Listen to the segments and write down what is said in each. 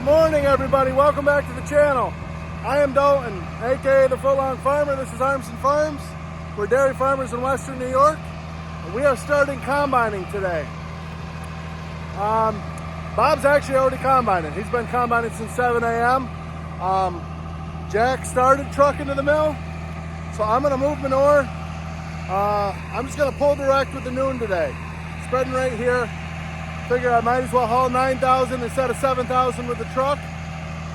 Morning, everybody. Welcome back to the channel. I am Dalton, aka the Footlong Farmer. This is Armson Farms. We're dairy farmers in Western New York, and we are starting combining today. Bob's actually already combining. He's been combining since 7 a.m. Jack started trucking to the mill, so I'm going to move manure. I'm just going to pull direct with the noon today. Spreading right here. Figure I might as well haul 9,000 instead of 7,000 with the truck.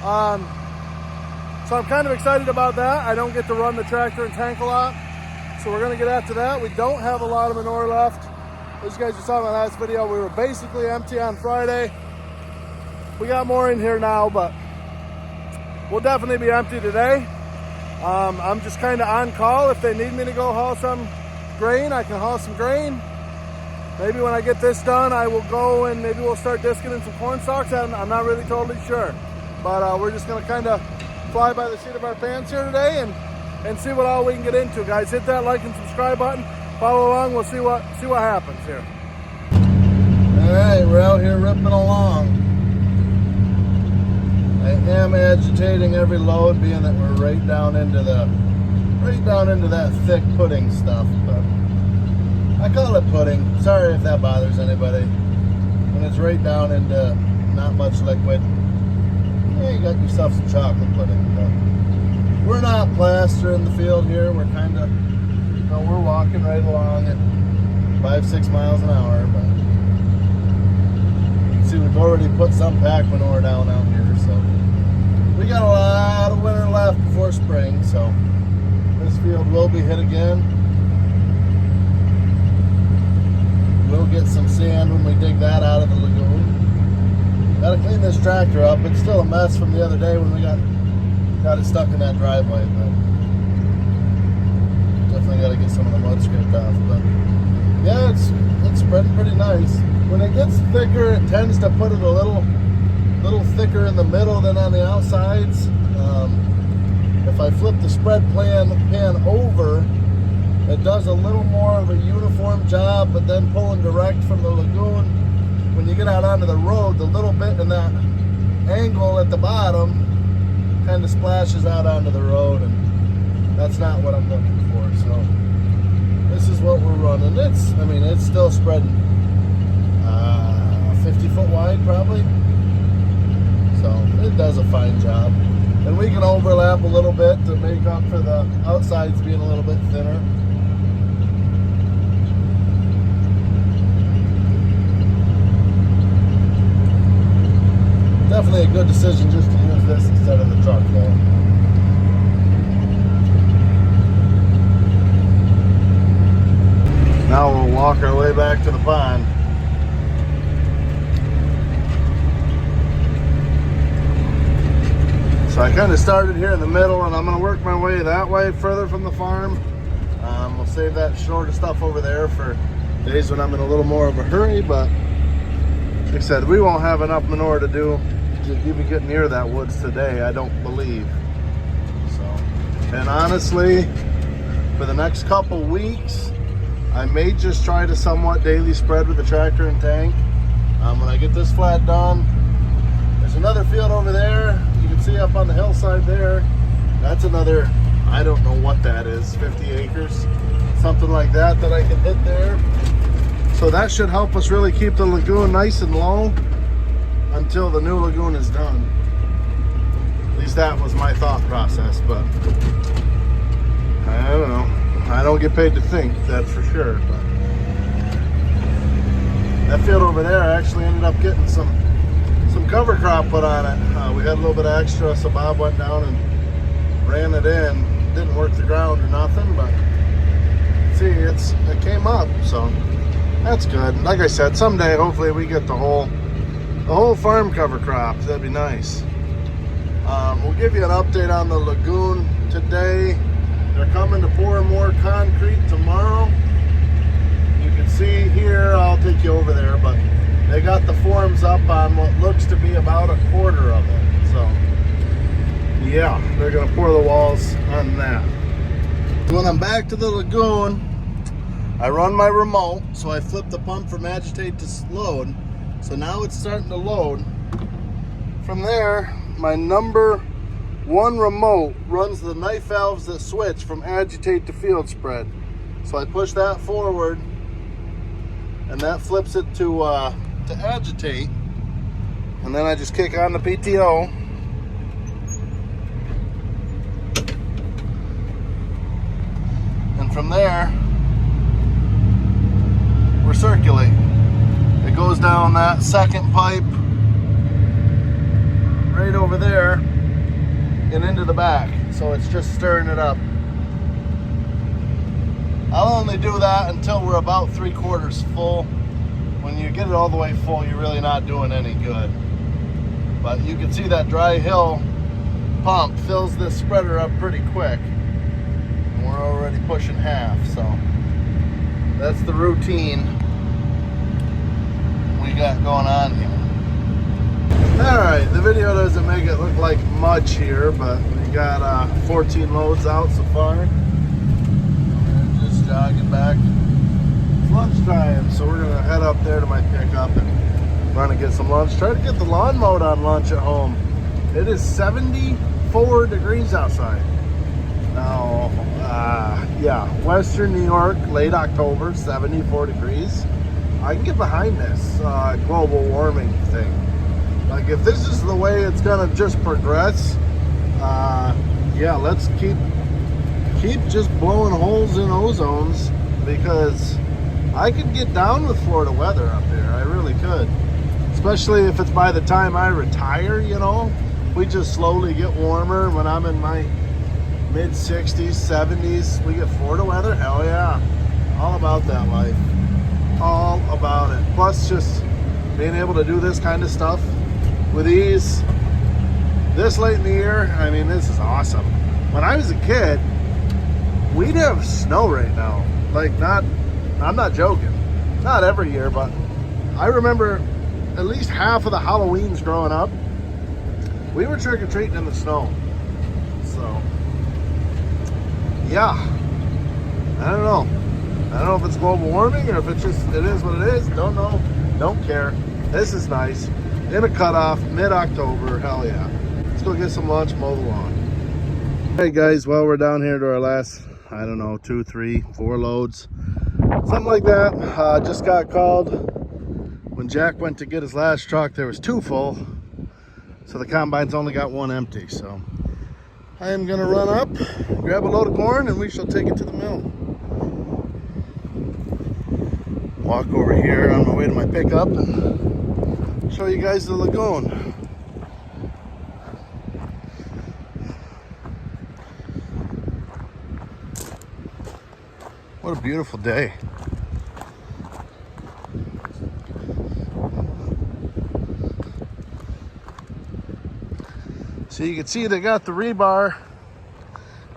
So I'm kind of excited about that. I don't get to run the tractor and tank a lot, so we're gonna get after that. We don't have a lot of manure left. As you guys just saw in my last video, we were basically empty on Friday. We got more in here now, but we'll definitely be empty today. I'm just kind of on call. If they need me to go haul some grain, I can haul some grain. Maybe when I get this done, I will go and maybe we'll start disking in some corn stalks. I'm not really totally sure. But we're just gonna kind of fly by the seat of our pants here today and see what all we can get into. Guys, hit that like and subscribe button. Follow along, we'll see what happens here. All right, we're out here ripping along. I am agitating every load, being that we're right down into that thick pudding stuff, but I call it pudding. Sorry if that bothers anybody. When it's right down into not much liquid, yeah, you got yourself some chocolate pudding. But we're not plastering the field here. We're kind of, we're walking right along at 5-6 miles an hour. But you can see we've already put some pack manure down out here. So we got a lot of winter left before spring. So this field will be hit again. We'll get some sand when we dig that out of the lagoon. Got to clean this tractor up. It's still a mess from the other day when we got it stuck in that driveway. But definitely got to get some of the mud scraped off. But yeah, it's spreading pretty nice. When it gets thicker, it tends to put it a little thicker in the middle than on the outsides. If I flip the spread pan over, it does a little more of a uniform job, but then pulling direct from the lagoon, when you get out onto the road, the little bit in that angle at the bottom kind of splashes out onto the road, and that's not what I'm looking for. So this is what we're running. It's still spreading 50 foot wide probably. So it does a fine job. And we can overlap a little bit to make up for the outsides being a little bit thinner. Definitely a good decision just to use this instead of the truck though. Now we'll walk our way back to the pond. So I kind of started here in the middle, and I'm going to work my way that way further from the farm. We'll save that shorter stuff over there for days when I'm in a little more of a hurry, but like I said, we won't have enough manure to do to even get near that woods today, I don't believe. So, and honestly, for the next couple weeks, I may just try to somewhat daily spread with the tractor and tank. When I get this flat done, there's another field over there. You can see up on the hillside there. That's another, I don't know what that is, 50 acres, something like that I can hit there. So that should help us really keep the lagoon nice and low until the new lagoon is done. At least that was my thought process, but I don't know. I don't get paid to think, that's for sure. But that field over there, I actually ended up getting some cover crop put on it. We had a little bit of extra, so Bob went down and ran it in. Didn't work the ground or nothing, but see, it came up, so that's good. Like I said, someday hopefully we get the whole farm cover crop. That'd be nice. We'll give you an update on the lagoon today. They're coming to pour more concrete tomorrow. You can see here, I'll take you over there, but they got the forms up on what looks to be about a quarter of it. So yeah, they're gonna pour the walls on that. When I'm back to the lagoon, I run my remote, so I flip the pump from agitate to load. So now it's starting to load From there, my number 1 remote runs the knife valves that switch from agitate to field spread. So I push that forward, and that flips it to agitate, and then I just kick on the PTO. And from there, we're circulating. It goes down that second pipe right over there and into the back. So it's just stirring it up. I'll only do that until we're about 3/4 full. When you get it all the way full, you're really not doing any good. But you can see that dry hill pump fills this spreader up pretty quick. And we're already pushing half, so that's the routine we got going on here. Alright, the video doesn't make it look like much here, but we got 14 loads out so far. We're just jogging back. It's lunchtime, so we're gonna head up there to my pickup and run and get some lunch. Try to get the lawn mowed on lunch at home. It is 74 degrees outside. Now, yeah, Western New York, late October, 74 degrees. I can get behind this global warming thing. Like, if this is the way it's gonna just progress, yeah, let's keep just blowing holes in ozones, because I could get down with Florida weather up here. I really could, especially if it's by the time I retire. You know, we just slowly get warmer. When I'm in my mid 60s, 70s, we get Florida weather. Hell yeah, all about that life, all about it. Plus, just being able to do this kind of stuff with ease this late in the year, I mean, this is awesome. When I was a kid, we'd have snow right now. Like, I'm not joking, not every year, but I remember at least half of the Halloweens growing up, we were trick-or-treating in the snow. So yeah, I don't know if it's global warming or if it's just, it is what it is. Don't know, don't care. This is nice. In a cutoff, mid-October, hell yeah. Let's go get some lunch, mow the lawn. Hey guys, well, we're down here to our last, I don't know, 2, 3, 4 loads. Something like that. Just got called. When Jack went to get his last truck, there was 2 full. So the combine's only got 1 empty. So I am gonna run up, grab a load of corn, and we shall take it to the mill. Walk over here on my way to my pickup and show you guys the lagoon. What a beautiful day. So you can see they got the rebar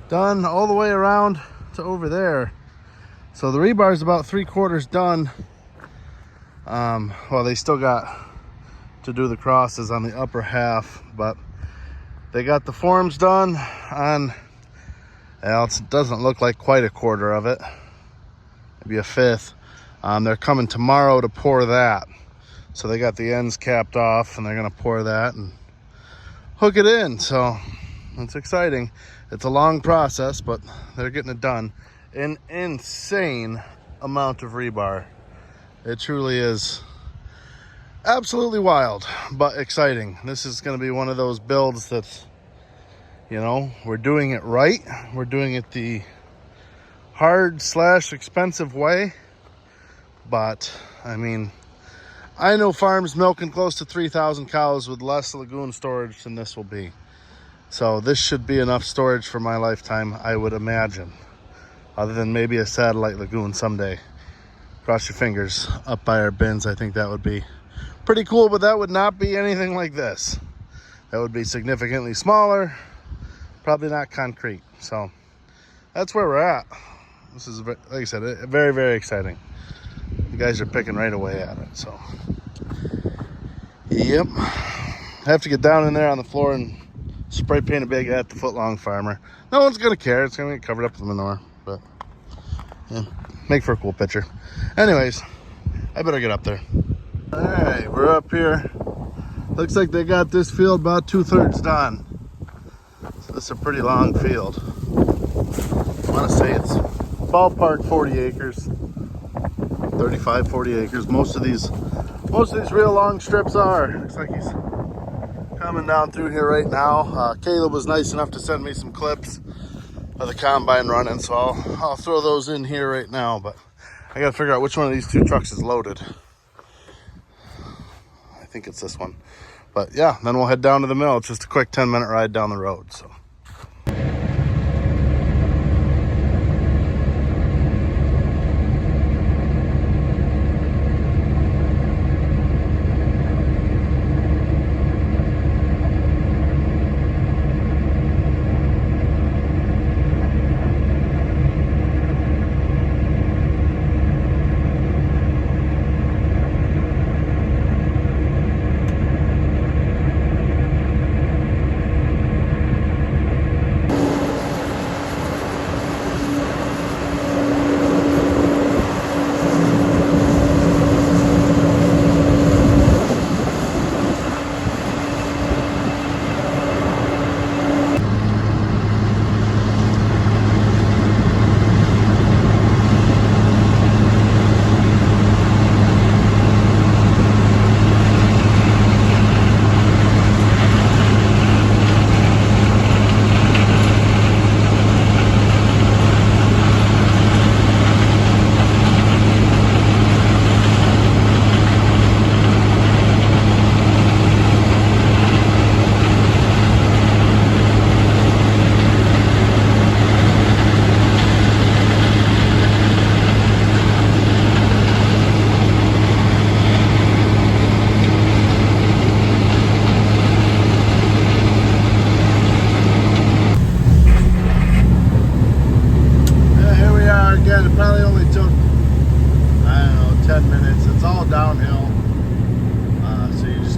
done all the way around to over there. So the rebar is about 3/4 done. Well, they still got to do the crosses on the upper half, but they got the forms done on, well, it doesn't look like quite 1/4 of it, maybe 1/5. They're coming tomorrow to pour that. So they got the ends capped off and they're gonna pour that and hook it in. So it's exciting. It's a long process, but they're getting it done. An insane amount of rebar. It truly is absolutely wild, but exciting. This is going to be one of those builds that's, you know, we're doing it right. We're doing it the hard/expensive way. But I mean, I know farms milking close to 3,000 cows with less lagoon storage than this will be. So this should be enough storage for my lifetime, I would imagine. Other than maybe a satellite lagoon someday. Cross your fingers up by our bins. I think that would be pretty cool, but that would not be anything like this. That would be significantly smaller, probably not concrete. So that's where we're at. This is, like I said, very, very exciting. You guys are picking right away at it. So, yep. I have to get down in there on the floor and spray paint a big "At the Footlong Farmer." No one's gonna care. It's gonna get covered up with manure, but yeah, make for a cool picture. Anyways, I better get up there. All right, we're up here Looks like they got this field about 2/3 done. So this is a pretty long field. I want to say it's ballpark 40 acres, 35, 40 acres. Most of these real long strips are. Looks like he's coming down through here right now. Caleb was nice enough to send me some clips of the combine running, so I'll throw those in here right now, but I gotta figure out which one of these two trucks is loaded. I think it's this one. But yeah, then we'll head down to the mill. It's just a quick 10-minute ride down the road, so.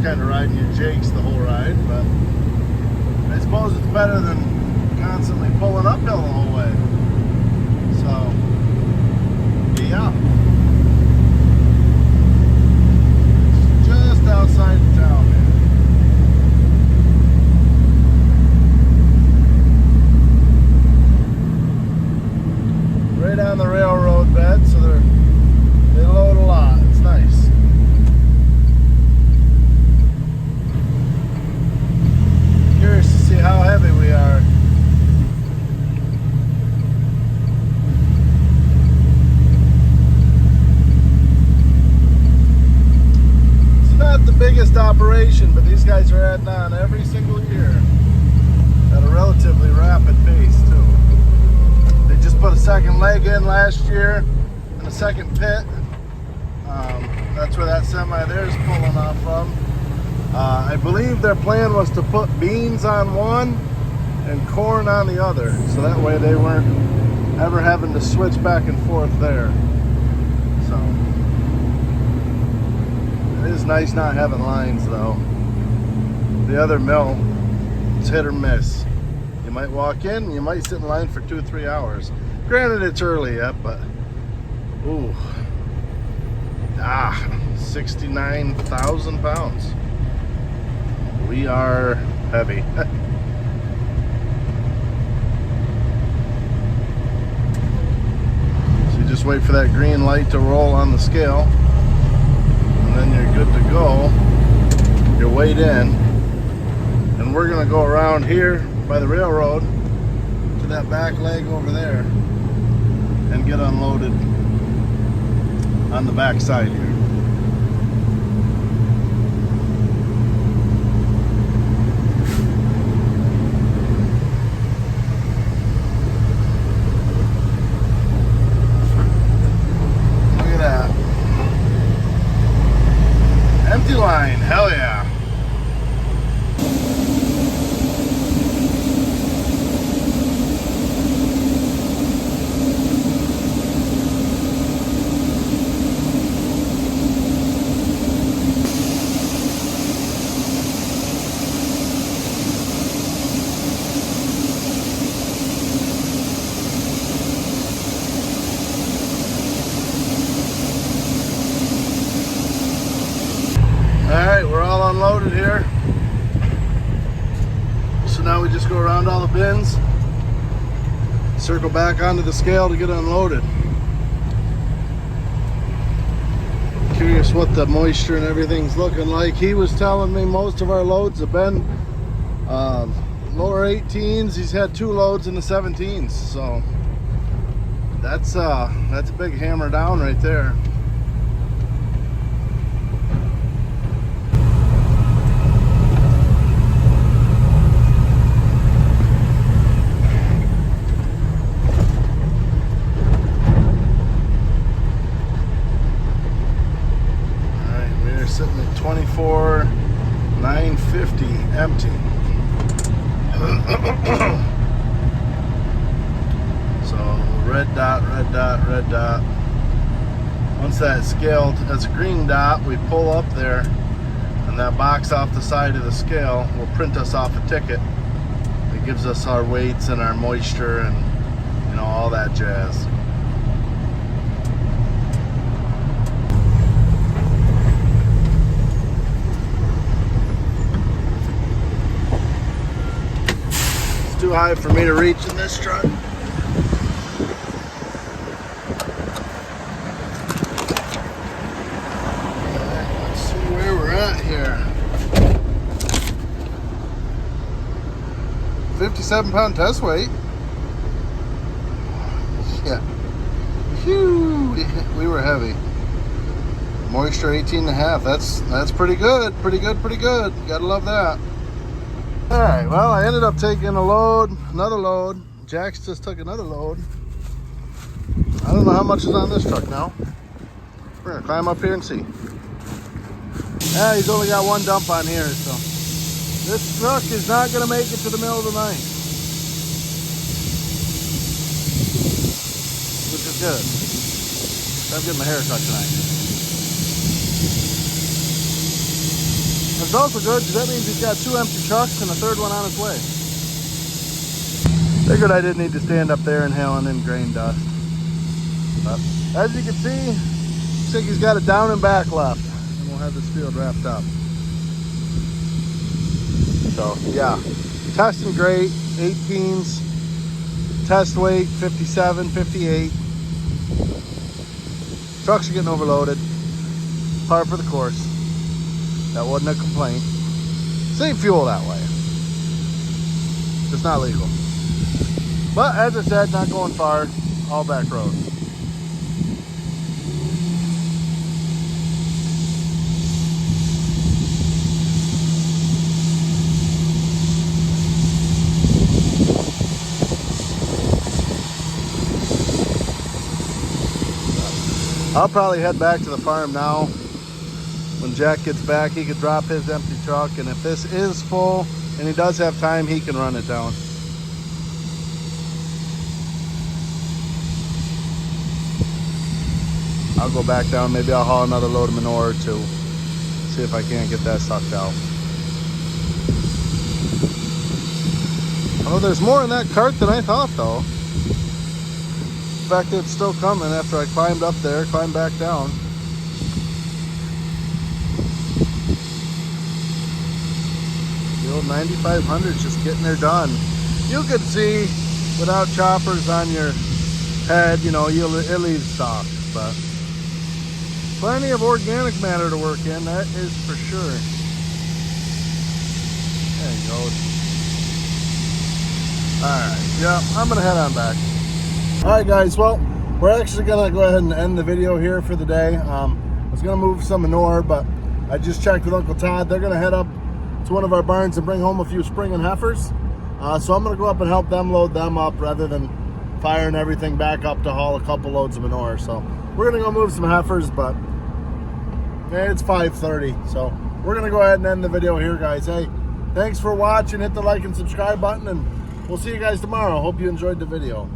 Kind of riding your jakes the whole ride, but I suppose it's better than constantly pulling uphill the whole way. So, yeah. It's just outside of town, man. Right on the railroad bed, so they load a lot. It's nice. Curious to see how heavy we are. It's not the biggest operation, but these guys are adding on every single year at a relatively rapid pace too. They just put a second leg in last year and a second pit. That's where that semi there is pulling off from. I believe their plan was to put beans on one and corn on the other, so that way they weren't ever having to switch back and forth there. So it is nice not having lines though. The other mill, it's hit or miss. You might walk in, you might sit in line for 2-3 hours. Granted, it's early yet, but ooh, 69,000 pounds. We are heavy. So you just wait for that green light to roll on the scale, and then you're good to go. You're weighed in, and we're gonna go around here by the railroad to that back leg over there and get unloaded on the back side here. Empty line, hell yeah. bins, circle back onto the scale to get unloaded. Curious what the moisture and everything's looking like. He was telling me most of our loads have been lower 18s. He's had 2 loads in the 17s, so that's a big hammer down right there. Sitting at 24,950 empty. So red dot, red dot, red dot. Once that's scaled as a green dot, we pull up there, and that box off the side of the scale will print us off a ticket. It gives us our weights and our moisture and, you know, all that jazz. Too high for me to reach in this truck. Alright, let's see where we're at here. 57-pound test weight. Yeah. Phew, we were heavy. Moisture 18.5. That's pretty good. Pretty good. Gotta love that. Alright, well, I ended up taking another load. Jax just took another load. I don't know how much is on this truck now. We're gonna climb up here and see. Yeah, he's only got 1 dump on here, so this truck is not gonna make it to the middle of the night, which is good. I'm getting my hair cut tonight. It's also good because that means he's got 2 empty trucks and a 3rd one on its way. Figured I didn't need to stand up there inhaling in grain dust. But as you can see, looks like he's got a down and back left. And we'll have this field wrapped up. So yeah, testing great, 18s, test weight 57, 58. Trucks are getting overloaded. Par for the course. That wasn't a complaint. Save fuel that way. It's not legal. But as I said, not going far, all back roads. I'll probably head back to the farm now. When Jack gets back, he could drop his empty truck, and if this is full and he does have time, he can run it down. I'll go back down, maybe I'll haul another load of manure or 2. See if I can't get that sucked out. Oh, there's more in that cart than I thought, though. The fact that it's still coming after I climbed up there, climbed back down. The old 9500's just getting her done. You could see without choppers on your head, you know, it leaves soft, but plenty of organic matter to work in, that is for sure. There you go. Alright, yeah, I'm gonna head on back. Alright guys, well, we're actually gonna go ahead and end the video here for the day. I was gonna move some manure, but I just checked with Uncle Todd. They're gonna head up to one of our barns and bring home a few spring and heifers. So I'm gonna go up and help them load them up rather than firing everything back up to haul a couple loads of manure. So we're gonna go move some heifers, but it's 5:30, so we're gonna go ahead and end the video here, guys. Hey, thanks for watching. Hit the like and subscribe button, and we'll see you guys tomorrow. Hope you enjoyed the video.